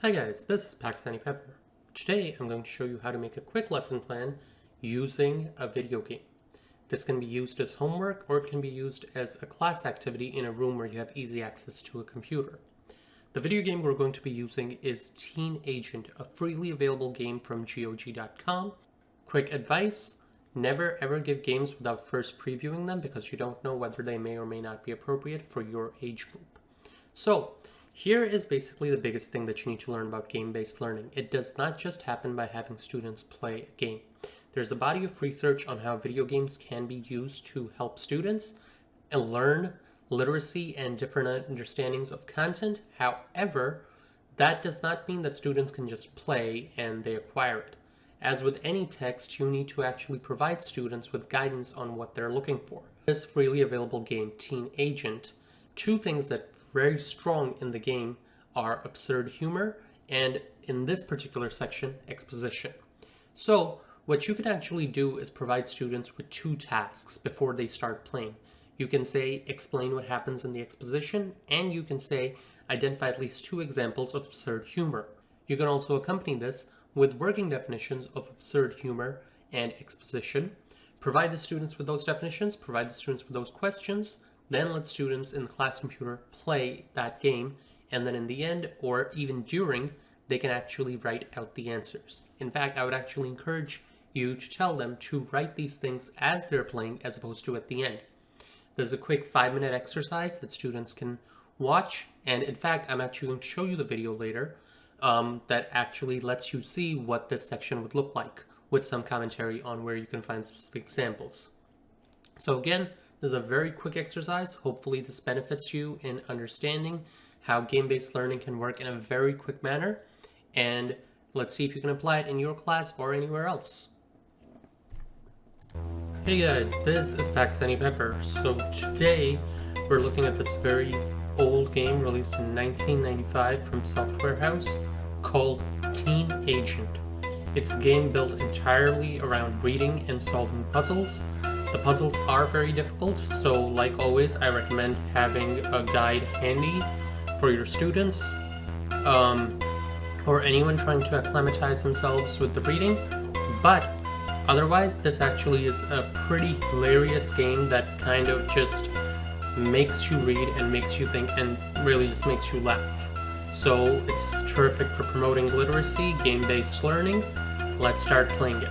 Hi guys, this is Pakistani Pepper. Today I'm going to show you how to make a quick lesson plan using a video game. This can be used as homework or it can be used as a class activity in a room where you have easy access to a computer. The video game we're going to be using is Teen Agent, a freely available game from GOG.com. Quick advice, never ever give games without first previewing them because you don't know whether they may or may not be appropriate for your age group. So, here is basically the biggest thing that you need to learn about game-based learning. It does not just happen by having students play a game. There's a body of research on how video games can be used to help students learn literacy and different understandings of content. However, that does not mean that students can just play and they acquire it. As with any text, you need to actually provide students with guidance on what they're looking for. This freely available game, Teen Agent, two things that very strong in the game are absurd humor and, in this particular section, exposition. So what you can actually do is provide students with two tasks before they start playing. You can say explain what happens in the exposition, and you can say identify at least two examples of absurd humor. You can also accompany this with working definitions of absurd humor and exposition. Provide the students with those definitions, provide the students with those questions, then let students in the class computer play that game, and then in the end, or even during, they can actually write out the answers. In fact, I would actually encourage you to tell them to write these things as they're playing as opposed to at the end. There's a quick 5-minute exercise that students can watch, and in fact, I'm actually going to show you the video later that actually lets you see what this section would look like with some commentary on where you can find specific examples. So again, this is a very quick exercise. Hopefully this benefits you in understanding how game-based learning can work in a very quick manner. And let's see if you can apply it in your class or anywhere else. Hey guys, this is Pakistani Pepper. So today we're looking at this very old game released in 1995 from Software House called Teen Agent. It's a game built entirely around reading and solving puzzles. The puzzles are very difficult, so like always, I recommend having a guide handy for your students or anyone trying to acclimatize themselves with the reading. But otherwise, this actually is a pretty hilarious game that kind of just makes you read and makes you think and really just makes you laugh. So it's terrific for promoting literacy, game-based learning. Let's start playing it.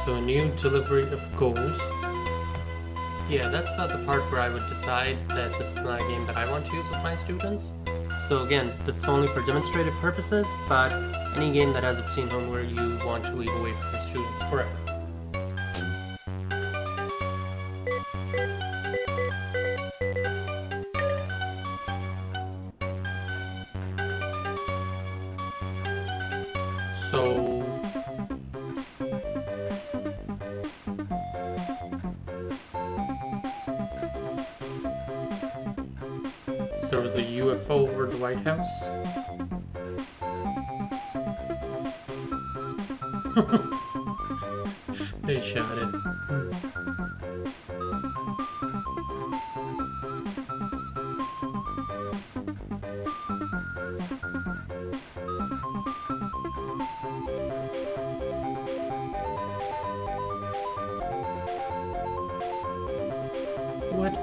So a new delivery of gold. Yeah, that's about the part where I would decide that this is not a game that I want to use with my students. So again, this is only for demonstrative purposes, but any game that has obscene homeware you want to leave away from your students forever. So there was a UFO over the White House. They shot it. What?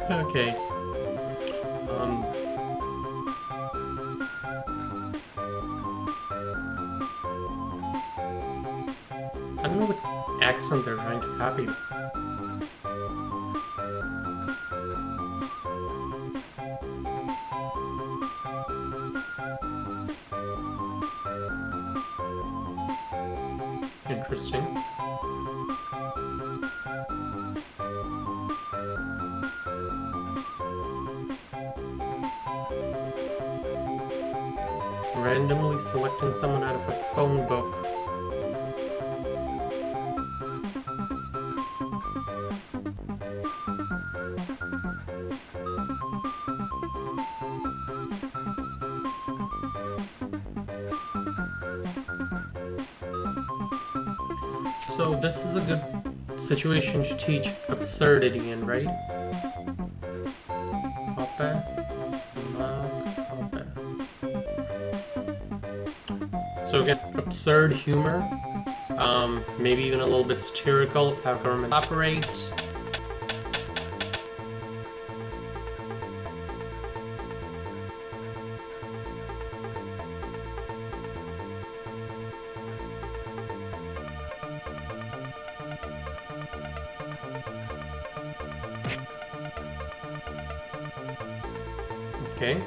Okay. I don't know what accent they're trying to copy. Interesting. Randomly selecting someone out of a phone book. So this is a good situation to teach absurdity in, right? Hoppe, mag, hoppe. So again, absurd humor, maybe even a little bit satirical of how government operates. Okay.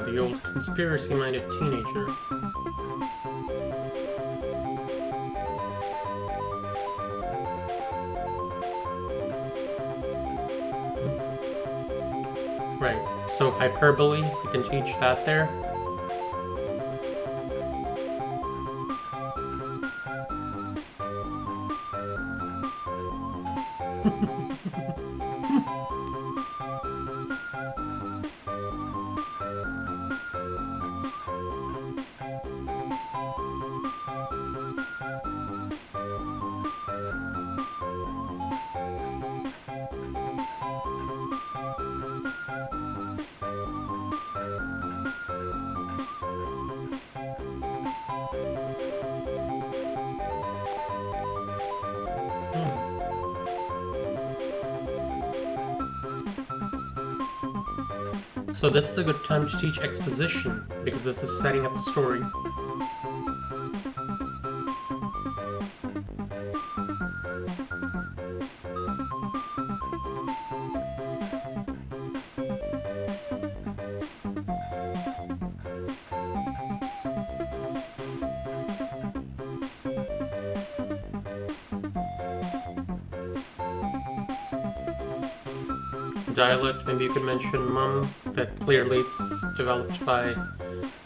The old conspiracy-minded teenager. Right, so hyperbole, we can teach that there. So this is a good time to teach exposition, because this is setting up the story. Dialect, maybe you could mention mum, that clearly it's developed by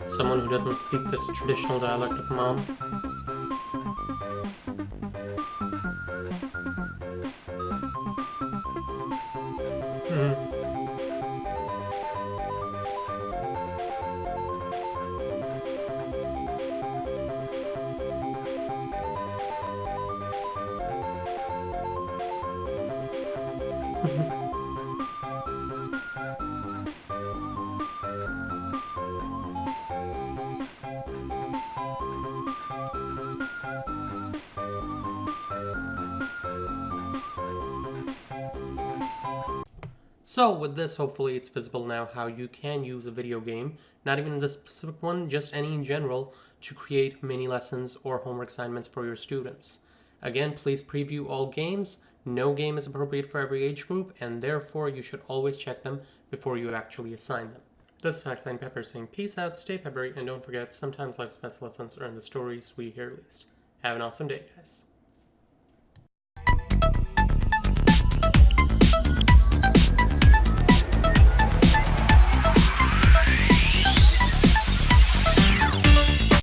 someone who doesn't speak this traditional dialect of mom. So with this, hopefully it's visible now how you can use a video game, not even this specific one, just any in general, to create mini lessons or homework assignments for your students. Again, please preview all games. No game is appropriate for every age group, and therefore you should always check them before you actually assign them. This is Fact Sign Pepper saying peace out, stay peppery, and don't forget, sometimes life's best lessons are in the stories we hear least. Have an awesome day, guys.